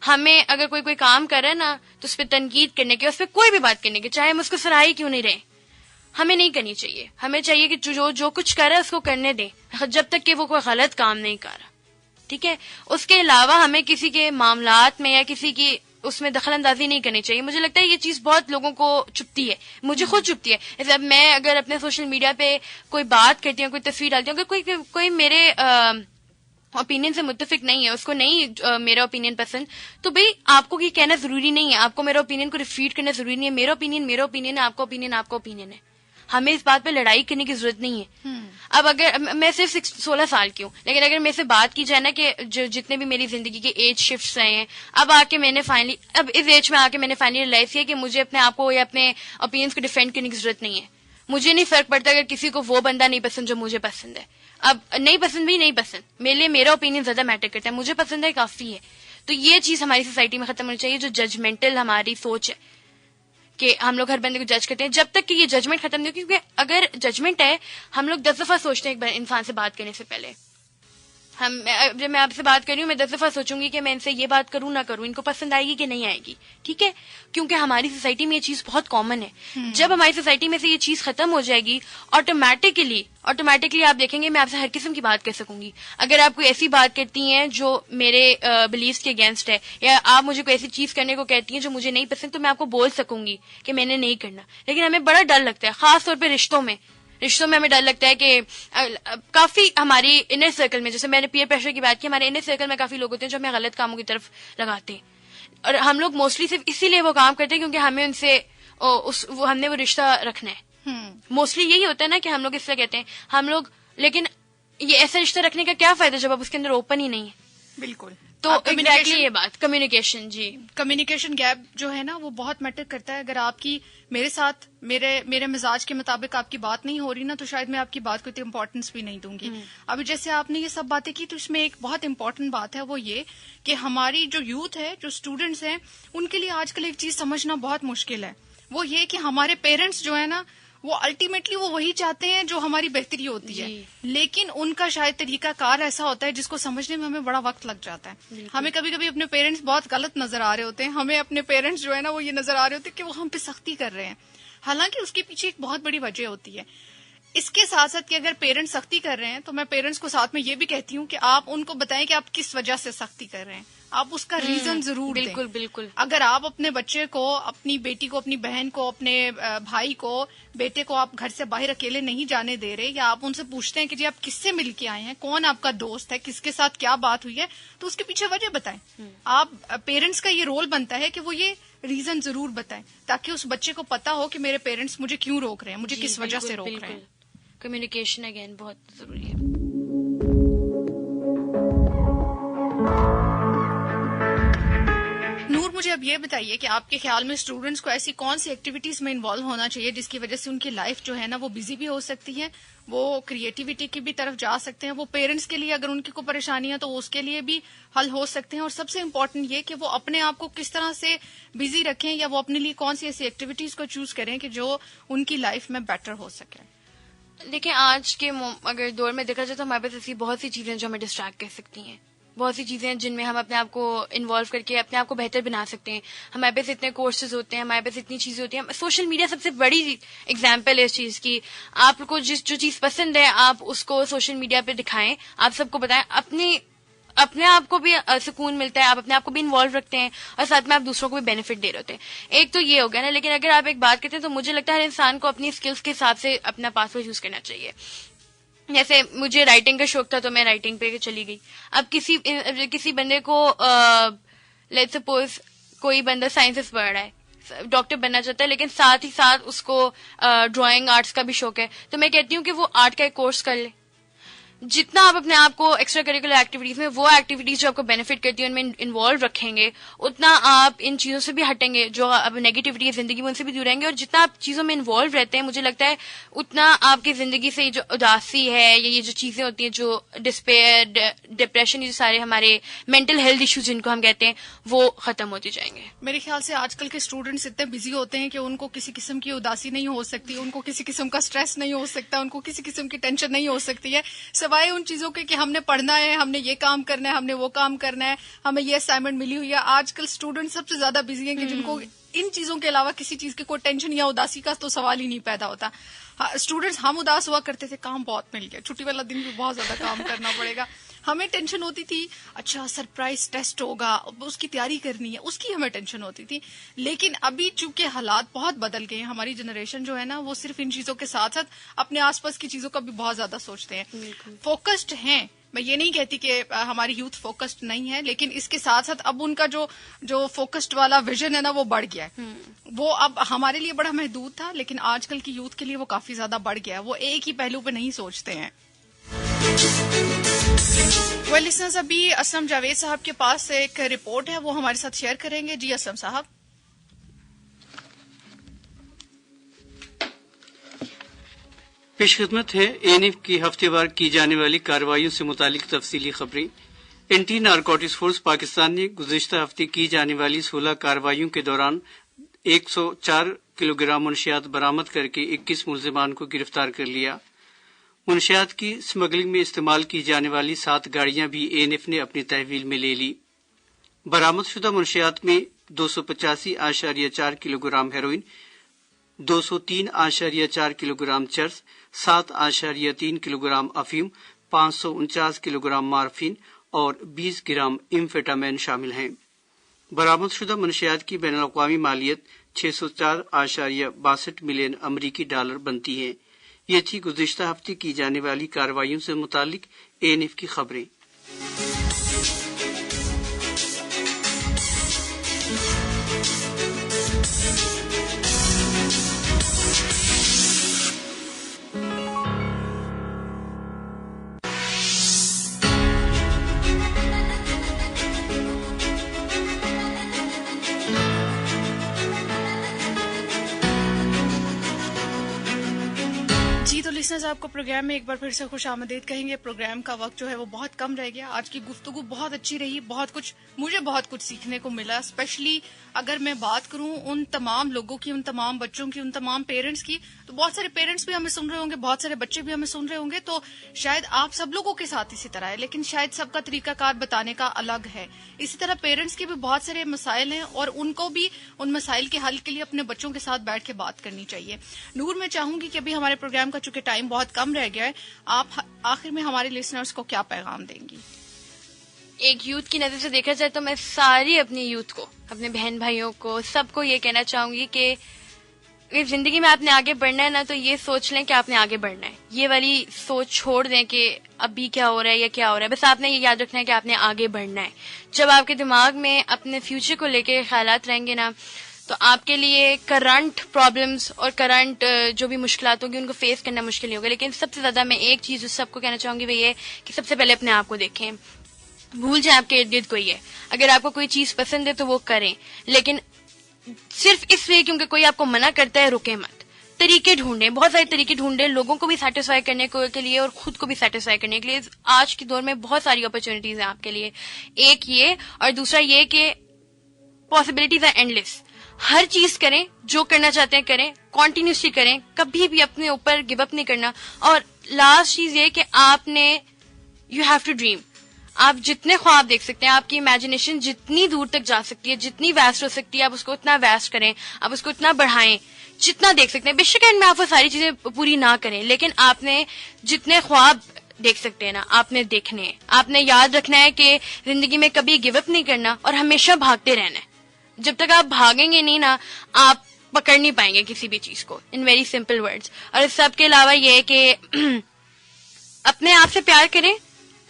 ہمیں اگر کوئی کام کر رہا ہے نا تو اس پہ تنقید کرنے کی, اس پہ کوئی بھی بات کرنے کی, چاہے ہم اس کو سراہی کیوں نہیں رہے, ہمیں نہیں کرنی چاہیے. ہمیں چاہیے کہ جو کچھ کر رہا ہے اس کو کرنے دیں جب تک کہ وہ کوئی غلط کام نہیں کر رہا. ٹھیک ہے. اس کے علاوہ ہمیں کسی کے معاملات میں یا کسی کی اس میں دخل اندازی نہیں کرنی چاہیے. مجھے لگتا ہے یہ چیز بہت لوگوں کو چبھتی ہے, مجھے خود چبھتی ہے. جیسے اب میں اگر اپنے سوشل میڈیا پہ کوئی بات کرتی ہوں, کوئی تصویر ڈالتی ہوں, اگر کوئی میرے اوپینین سے متفق نہیں ہے, اس کو نہیں میرا اوپینین پسند, تو بھئی آپ کو یہ کہنا ضروری نہیں ہے, آپ کو میرا اوپینین کو ریفیٹ کرنا ضروری نہیں ہے. میرا اوپینین ہے, آپ کا اوپینین ہے. ہمیں اس بات پہ لڑائی کرنے کی ضرورت نہیں ہے. اب اگر میں صرف 16 سال کی ہوں, لیکن اگر میرے سے بات کی جائے نا کہ جتنے بھی میری زندگی کے ایج شفٹس رہے ہیں, اب اس ایج میں آ کے میں نے فائنلی ریئلائز کیا کہ مجھے اپنے آپ کو یا اپنے اوپینینس کو ڈیفینڈ کرنے کی ضرورت نہیں ہے. مجھے نہیں فرق پڑتا اگر کسی کو وہ بندہ نہیں پسند جو مجھے پسند ہے. اب نہیں پسند بھی نہیں پسند, میرے لیے میرا اوپینین زیادہ میٹر کرتا ہے. مجھے پسند ہے کافی ہے. تو یہ چیز ہماری سوسائٹی میں ختم ہونی چاہیے, جو ججمنٹل ہماری سوچ ہے کہ ہم لوگ ہر بندے کو جج کرتے ہیں. جب تک کہ یہ ججمنٹ ختم نہیں ہو, کیونکہ اگر ججمنٹ ہے, ہم لوگ 10 دفعہ سوچتے ہیں ایک انسان سے بات کرنے سے پہلے. جب میں آپ سے بات کر رہی ہوں, میں 10 دفعہ سوچوں گی کہ میں ان سے یہ بات کروں نہ کروں, ان کو پسند آئے گی کہ نہیں آئے گی. ٹھیک ہے. کیونکہ ہماری سوسائٹی میں یہ چیز بہت کامن ہے. جب ہماری سوسائٹی میں سے یہ چیز ختم ہو جائے گی, آٹومیٹکلی آپ دیکھیں گے میں آپ سے ہر قسم کی بات کر سکوں گی. اگر آپ کوئی ایسی بات کرتی ہیں جو میرے بلیفس کے اگینسٹ ہے, یا آپ مجھے کوئی ایسی چیز کرنے کو کہتی ہیں جو مجھے نہیں پسند, تو میں آپ کو بول سکوں گی کہ میں نے نہیں کرنا. لیکن ہمیں بڑا ڈر لگتا ہے, خاص طور پہ رشتوں میں ہمیں ڈر لگتا ہے کہ کافی ہماری انر سرکل میں, جیسے میں نے پیئر پریشر کی بات کی, ہمارے انر سرکل میں کافی لوگ ہوتے ہیں جو ہمیں غلط کاموں کی طرف لگاتے ہیں, اور ہم لوگ موسٹلی صرف اسی لیے وہ کام کرتے ہیں کیونکہ ہمیں ان سے ہم نے وہ رشتہ رکھنا ہے. موسٹلی یہی ہوتا ہے نا کہ ہم لوگ اس طرح کہتے ہیں ہم لوگ, لیکن یہ ایسا رشتہ رکھنے کا کیا فائدہ جب آپ اس کے اندر اوپن ہی نہیں ہے. بالکل. تو ایگزیکٹلی یہ بات کمیونیکیشن, جی کمیونیکیشن گیپ جو ہے نا وہ بہت میٹر کرتا ہے. اگر آپ کی میرے ساتھ میرے مزاج کے مطابق آپ کی بات نہیں ہو رہی نا, تو شاید میں آپ کی بات کو اتنی امپورٹنس بھی نہیں دوں گی. ابھی جیسے آپ نے یہ سب باتیں کی, تو اس میں ایک بہت امپورٹنٹ بات ہے, وہ یہ کہ ہماری جو یوتھ ہے, جو اسٹوڈینٹس ہیں, ان کے لیے آج کل ایک چیز سمجھنا بہت مشکل ہے. وہ یہ کہ ہمارے پیرنٹس جو ہے نا, وہ الٹیمیٹلی وہ وہی چاہتے ہیں جو ہماری بہتری ہوتی ہے, لیکن ان کا شاید طریقہ کار ایسا ہوتا ہے جس کو سمجھنے میں ہمیں بڑا وقت لگ جاتا ہے. ہمیں کبھی کبھی اپنے پیرنٹس بہت غلط نظر آ رہے ہوتے ہیں, ہمیں اپنے پیرنٹس جو ہے نا وہ یہ نظر آ رہے ہوتے ہیں کہ وہ ہم پہ سختی کر رہے ہیں, حالانکہ اس کے پیچھے ایک بہت بڑی وجہ ہوتی ہے. اس کے ساتھ ساتھ کہ اگر پیرنٹس سختی کر رہے ہیں, تو میں پیرنٹس کو ساتھ میں یہ بھی کہتی ہوں کہ آپ ان کو بتائیں کہ آپ کس وجہ سے سختی کر رہے ہیں, آپ اس کا ریزن ضرور دیں. بالکل بالکل. اگر آپ اپنے بچے کو, اپنی بیٹی کو, اپنی بہن کو, اپنے بھائی کو, بیٹے کو آپ گھر سے باہر اکیلے نہیں جانے دے رہے, یا آپ ان سے پوچھتے ہیں کہ جی آپ کس سے مل کے آئے ہیں, کون آپ کا دوست ہے, کس کے ساتھ کیا بات ہوئی ہے, تو اس کے پیچھے وجہ بتائیں. آپ پیرنٹس کا یہ رول بنتا ہے کہ وہ یہ ریزن ضرور بتائیں, تاکہ اس بچے کو پتا ہو کہ میرے پیرنٹس مجھے کیوں روک رہے ہیں, مجھے کس وجہ سے روک رہے ہیں. کمیونیکیشن اگین بہت ضروری ہے. نور, مجھے اب یہ بتائیے کہ آپ کے خیال میں اسٹوڈنٹس کو ایسی کون سی ایکٹیویٹیز میں انوالو ہونا چاہیے جس کی وجہ سے ان کی لائف جو ہے نا وہ بزی بھی ہو سکتی ہے, وہ کریٹیوٹی کی بھی طرف جا سکتے ہیں, وہ پیرنٹس کے لیے اگر ان کی کوئی پریشانی ہے تو اس کے لیے بھی حل ہو سکتے ہیں, اور سب سے امپورٹنٹ یہ کہ وہ اپنے آپ کو کس طرح سے بزی رکھیں یا وہ اپنے لیے کون سی ایسی ایکٹیویٹیز کو چوز کریں کہ جو ان کی لائف میں بیٹر ہو سکے. دیکھیں آج کے اگر دور میں دیکھا جائے تو ہمارے پاس ایسی بہت سی چیزیں جو ہمیں ڈسٹریکٹ کر سکتی ہیں, بہت سی چیزیں ہیں جن میں ہم اپنے آپ کو انوالو کر کے اپنے آپ کو بہتر بنا سکتے ہیں. ہمارے پاس اتنے کورسز ہوتے ہیں, ہمارے پاس اتنی چیزیں ہوتی ہیں. سوشل میڈیا سب سے بڑی ایگزامپل ہے اس چیز کی. آپ کو جو چیز پسند ہے آپ اس کو سوشل میڈیا پہ دکھائیں, آپ سب کو بتائیں, اپنے آپ کو بھی سکون ملتا ہے, آپ اپنے آپ کو بھی انوالو رکھتے ہیں اور ساتھ میں آپ دوسروں کو بھی بینیفٹ دے رہے ہوتے ہیں. ایک تو یہ ہو گیا نا, لیکن اگر آپ ایک بات کرتے ہیں تو مجھے لگتا ہے ہر انسان کو اپنی اسکلس کے حساب سے اپنا پاسورڈ یوز کرنا چاہیے. جیسے مجھے رائٹنگ کا شوق تھا تو میں رائٹنگ پہ چلی گئی. اب کسی بندے کو لیٹ سپوز کوئی بندہ سائنسز پڑھ رہا ہے, ڈاکٹر بننا چاہتا ہے, لیکن ساتھ ہی ساتھ اس کو ڈرائنگ آرٹس کا بھی شوق ہے, تو میں کہتی ہوں کہ وہ آرٹ کا ایک کورس کر لے. جتنا آپ اپنے آپ کو ایکسٹرا کریکولر ایکٹیویٹیز میں وہ ایکٹیویٹیز جو آپ کو بینیفٹ کرتی ہیں ان میں انوالو رکھیں گے, اتنا آپ ان چیزوں سے بھی ہٹیں گے جو اب نیگیٹیوٹی ہے زندگی میں, ان سے بھی دور رہیں گے. اور جتنا آپ چیزوں میں انوالو رہتے ہیں مجھے لگتا ہے اتنا آپ کی زندگی سے جو اداسی ہے یا یہ جو چیزیں ہوتی ہیں جو ڈسپیئر, ڈپریشن, یہ سارے ہمارے مینٹل ہیلتھ ایشوز جن کو ہم کہتے ہیں وہ ختم ہوتے جائیں گے. میرے خیال سے آج کل کے اسٹوڈنٹس اتنے بزی ہوتے ہیں کہ ان کو کسی قسم کی اداسی نہیں ہو سکتی, ان کو کسی قسم کا اسٹریس نہیں ہو سکتا, ان کو کسی قسم کی ٹینشن نہیں ہو سکتی ہے سوائے ان چیزوں کے کہ ہم نے پڑھنا ہے, ہم نے یہ کام کرنا ہے, ہم نے وہ کام کرنا ہے, ہمیں یہ اسائنمنٹ ملی ہوئی ہے. آج کل اسٹوڈنٹ سب سے زیادہ بزی ہیں کہ جن کو ان چیزوں کے علاوہ کسی چیز کی کوئی ٹینشن یا اداسی کا تو سوال ہی نہیں پیدا ہوتا. اسٹوڈنٹس ہم اداس ہوا کرتے تھے, کام بہت مل گیا, چھٹی والا دن بھی بہت زیادہ کام کرنا پڑے گا. ہمیں ٹینشن ہوتی تھی اچھا سرپرائز ٹیسٹ ہوگا, اس کی تیاری کرنی ہے, اس کی ہمیں ٹینشن ہوتی تھی. لیکن ابھی چونکہ حالات بہت بدل گئے ہیں, ہماری جنریشن جو ہے نا وہ صرف ان چیزوں کے ساتھ ساتھ اپنے آس پاس کی چیزوں کا بھی بہت زیادہ سوچتے ہیں, فوکسڈ ہیں. میں یہ نہیں کہتی کہ ہماری یوتھ فوکسڈ نہیں ہے, لیکن اس کے ساتھ ساتھ اب ان کا جو فوکسڈ والا ویژن ہے نا وہ بڑھ گیا ہے. وہ اب ہمارے لیے بڑا محدود تھا, لیکن آج کل کی یوتھ کے لیے وہ کافی زیادہ بڑھ گیا ہے. وہ ایک ہی پہلو پہ نہیں سوچتے ہیں. لسنرز, ابھی اسلم جاوید صاحب کے پاس ایک رپورٹ ہے, وہ ہمارے ساتھ شیئر کریں گے. جی اسلم صاحب. پیش خدمت ہے اینف کی ہفتے وار کی جانے والی کارروائیوں سے متعلق تفصیلی خبریں. اینٹی نارکوٹکس فورس پاکستان نے گزشتہ ہفتے کی جانے والی 16 کارروائیوں کے دوران 104 کلو گرام منشیات برآمد کر کے 21 ملزمان کو گرفتار کر لیا. منشیات کی اسمگلنگ میں استعمال کی جانے والی 7 گاڑیاں بھی اینف نے اپنی تحویل میں لے لی. برآمد شدہ منشیات میں 285.4 kilo gram heroine, 203.4 kilo gram چرس, 7.3 کلو گرام افیم, 549 کلو گرام مارفین اور 20 گرام امفیٹامین شامل ہیں. برآمد شدہ منشیات کی بین الاقوامی مالیت 604.62 ملین امریکی ڈالر بنتی ہے. یہ تھی گزشتہ ہفتے کی جانے والی کارروائیوں سے متعلق اینف کی خبریں. لسنرز, آپ کو پروگرام میں ایک بار پھر سے خوش آمدید کہیں گے. پروگرام کا وقت جو ہے وہ بہت کم رہ گیا. آج کی گفتگو بہت اچھی رہی, مجھے بہت کچھ سیکھنے کو ملا. اسپیشلی اگر میں بات کروں ان تمام لوگوں کی, ان تمام بچوں کی, ان تمام پیرنٹس کی, تو بہت سارے پیرنٹس بھی ہمیں سن رہے ہوں گے, بہت سارے بچے بھی ہمیں سن رہے ہوں گے. تو شاید آپ سب لوگوں کے ساتھ اسی طرح ہے, لیکن شاید سب کا طریقہ کار بتانے کا الگ ہے. اسی طرح پیرنٹس کے بھی بہت سارے مسائل ہیں اور ان کو بھی ان مسائل کے حل کے لیے اپنے بچوں کے ساتھ بیٹھ کے بات کرنی چاہیے. نور, میں چاہوں گی کہ ابھی ہمارے پروگرام کا چونکہ ٹائم بہت کم رہ گیا ہے, آپ آخر میں ہمارے لسنرز کو کیا پیغام دیں گی؟ ایک یوتھ کی نظر سے دیکھا جائے تو میں ساری اپنی یوتھ کو, اپنے بہن بھائیوں کو, سب کو یہ کہنا چاہوں گی کہ اگر زندگی میں آپ نے آگے بڑھنا ہے نا تو یہ سوچ لیں کہ آپ نے آگے بڑھنا ہے. یہ والی سوچ چھوڑ دیں کہ ابھی کیا ہو رہا ہے یا کیا ہو رہا ہے. بس آپ نے یہ یاد رکھنا ہے کہ آپ نے آگے بڑھنا ہے. جب آپ کے دماغ میں اپنے فیوچر کو لے کے خیالات رہیں گے نا تو آپ کے لیے کرنٹ پرابلمز اور کرنٹ جو بھی مشکلات ہوگی ان کو فیس کرنا مشکل نہیں ہوگا. لیکن سب سے زیادہ میں ایک چیز سب کو کہنا چاہوں گی وہ یہ کہ سب سے پہلے اپنے آپ کو دیکھیں. بھول جائیں آپ کے ارد گرد کوئی ہے. اگر آپ کو کوئی چیز پسند ہے تو وہ کریں, لیکن صرف اس لیے کیونکہ کوئی آپ کو منع کرتا ہے رکے مت. طریقے ڈھونڈیں, بہت سارے طریقے ڈھونڈیں, لوگوں کو بھی سیٹسفائی کرنے کے لیے اور خود کو بھی سیٹسفائی کرنے کے لیے. آج کے دور میں بہت ساری اپرچونیٹیز ہیں آپ کے لیے. ایک یہ, اور دوسرا یہ کہ پاسبلٹیز آر اینڈ لیس. ہر چیز کریں, جو کرنا چاہتے ہیں کریں, کنٹینیوسلی کریں, کبھی بھی اپنے اوپر گو اپ نہیں کرنا. اور لاسٹ چیز یہ کہ آپ نے یو ہیو ٹو ڈریم. آپ جتنے خواب دیکھ سکتے ہیں, آپ کی امیجنیشن جتنی دور تک جا سکتی ہے, جتنی ویسٹ ہو سکتی ہے, آپ اس کو اتنا ویسٹ کریں, آپ اس کو اتنا بڑھائیں جتنا دیکھ سکتے ہیں. بے شک اینڈ میں آپ وہ ساری چیزیں پوری نہ کریں, لیکن آپ نے جتنے خواب دیکھ سکتے ہیں نا, آپ نے دیکھنے ہیں. آپ نے یاد رکھنا ہے کہ زندگی میں کبھی گو اپ نہیں کرنا اور ہمیشہ بھاگتے رہنا ہے. جب تک آپ بھاگیں گے نہیں نا, آپ پکڑ نہیں پائیں گے کسی بھی چیز کو, ان ویری سمپل ورڈز. اور اس سب کے علاوہ یہ کہ اپنے آپ سے پیار کریں,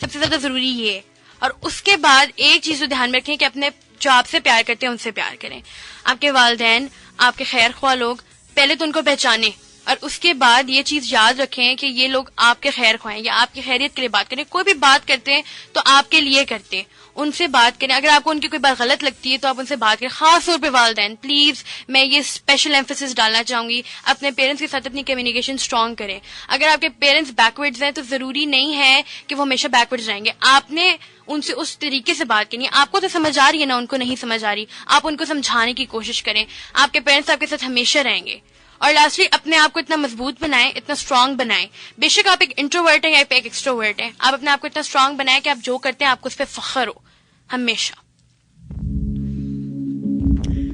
سب سے زیادہ ضروری یہ ہے. اور اس کے بعد ایک چیز کو دھیان میں رکھیں کہ اپنے جو آپ سے پیار کرتے ہیں ان سے پیار کریں. آپ کے والدین, آپ کے خیر خواہ لوگ, پہلے تو ان کو پہچانیں, اور اس کے بعد یہ چیز یاد رکھیں کہ یہ لوگ آپ کے خیر خواہ ہیں یا آپ کی خیریت کے لیے بات کریں. کوئی بھی بات کرتے ہیں تو آپ کے لیے کرتے ہیں, ان سے بات کریں. اگر آپ کو ان کی کوئی بات غلط لگتی ہے تو آپ ان سے بات کریں. خاص طور پہ والدین, پلیز میں یہ اسپیشل ایمفیسس ڈالنا چاہوں گی, اپنے پیرنٹس کے ساتھ اپنی کمیونیکیشن اسٹرانگ کریں. اگر آپ کے پیرنٹس بیکورڈز ہیں تو ضروری نہیں ہے کہ وہ ہمیشہ بیکورڈز رہیں گے. آپ نے ان سے اس طریقے سے بات کرنی ہے. آپ کو تو سمجھ آ رہی ہے نا, ان کو نہیں سمجھ آ رہی, آپ ان کو سمجھانے کی کوشش کریں. آپ کے پیرنٹس آپ کے ساتھ ہمیشہ رہیں گے. اور لاسٹلی اپنے آپ کو اتنا مضبوط بنائیں, اتنا اسٹرانگ بنائیں. بے شک آپ ایک انٹروورٹ ہیں یا ایک ایکسٹروورٹ ہیں, آپ اپنے آپ کو اتنا اسٹرانگ بنائیں کہ آپ جو کرتے ہیں آپ کو اس پہ فخر ہو ہمیشہ.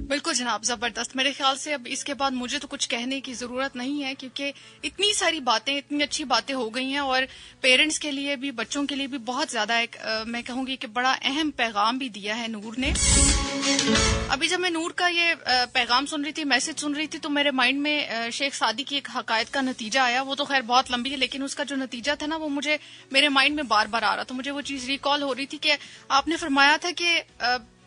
بالکل جناب, زبردست. میرے خیال سے اب اس کے بعد مجھے تو کچھ کہنے کی ضرورت نہیں ہے, کیونکہ اتنی ساری باتیں, اتنی اچھی باتیں ہو گئی ہیں, اور پیرنٹس کے لیے بھی, بچوں کے لیے بھی بہت زیادہ ایک میں کہوں گی کہ بڑا اہم پیغام بھی دیا ہے نور نے. ابھی جب میں نور کا یہ پیغام سن رہی تھی, میسج سن رہی تھی, تو میرے مائنڈ میں شیخ سعدی کی ایک حقائق کا نتیجہ آیا. وہ تو خیر بہت لمبی ہے, لیکن اس کا جو نتیجہ تھا نا, وہ مجھے میرے مائنڈ میں بار بار آ رہا. تو مجھے وہ چیز ریکال ہو رہی تھی کہ آپ نے فرمایا تھا کہ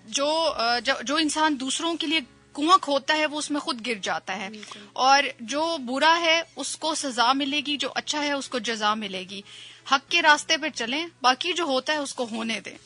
جو انسان دوسروں کے لیے کنواں کھودتا ہے وہ اس میں خود گر جاتا ہے, اور جو برا ہے اس کو سزا ملے گی, جو اچھا ہے اس کو جزا ملے گی. حق کے راستے پہ چلیں, باقی جو ہوتا ہے اس کو ہونے دیں.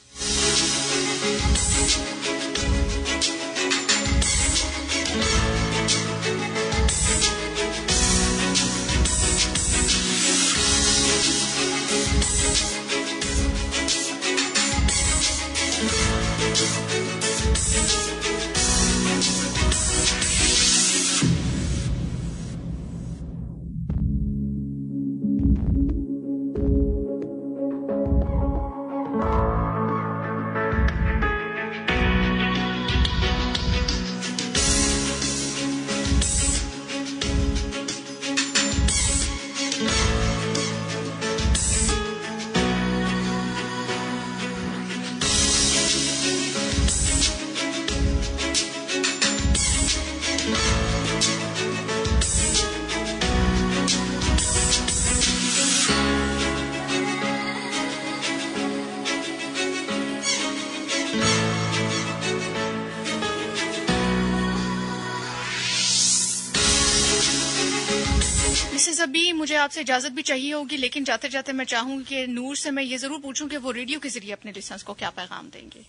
ابھی مجھے آپ سے اجازت بھی چاہیے ہوگی, لیکن جاتے جاتے میں چاہوں گی کہ نور سے میں یہ ضرور پوچھوں کہ وہ ریڈیو کے ذریعے اپنے لسنرز کو کیا پیغام دیں گے.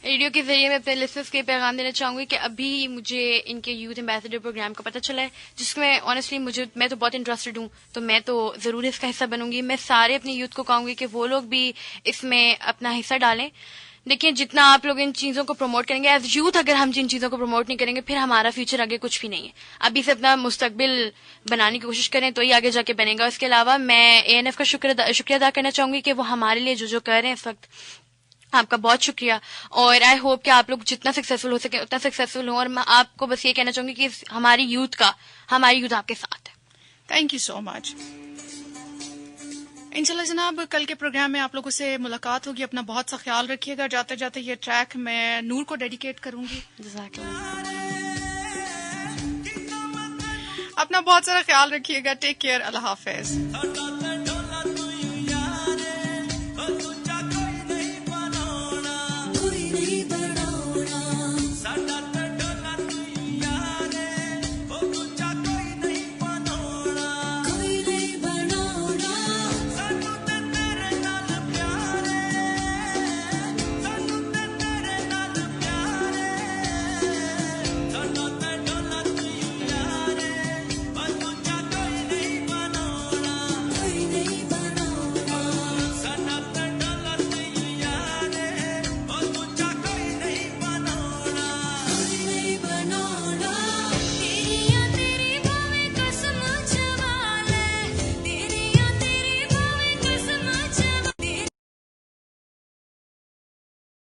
ریڈیو کے ذریعے میں اپنے لسنرز کے پیغام دینا چاہوں گی کہ ابھی مجھے ان کے یوتھ ایمبیسڈر پروگرام کا پتہ چلا ہے, جس میں آنیسٹلی میں تو بہت انٹرسٹڈ ہوں, تو میں تو ضرور اس کا حصہ بنوں گی. میں سارے اپنے یوتھ کو کہوں گی کہ وہ لوگ بھی اس میں اپنا حصہ ڈالیں. دیکھیں, جتنا آپ لوگ ان چیزوں کو پروموٹ کریں گے ایز یوتھ, اگر ہم جن چیزوں کو پروموٹ نہیں کریں گے پھر ہمارا فیوچر آگے کچھ بھی نہیں ہے. ابھی سے اپنا مستقبل بنانے کی کوشش کریں تو ہی آگے جا کے بنے گا. اس کے علاوہ میں ANF کا شکریہ ادا کرنا چاہوں گی کہ وہ ہمارے لیے جو کر رہے ہیں اس وقت. آپ کا بہت شکریہ, اور آئی ہوپ کہ آپ لوگ جتنا سکسیسفل ہو سکے اتنا سکسیسفل ہوں. اور میں آپ کو بس یہ کہنا چاہوں گی کہ ہماری یوتھ آپ کے ساتھ ہے. تھینک یو سو مچ. انشاءاللہ جناب, کل کے پروگرام میں آپ لوگوں سے ملاقات ہوگی. اپنا بہت سا خیال رکھیے گا. جاتے جاتے یہ ٹریک میں نور کو ڈیڈیکیٹ کروں گی. جزاک اللہ. اپنا بہت سارا خیال رکھیے گا. Take care. اللہ حافظ.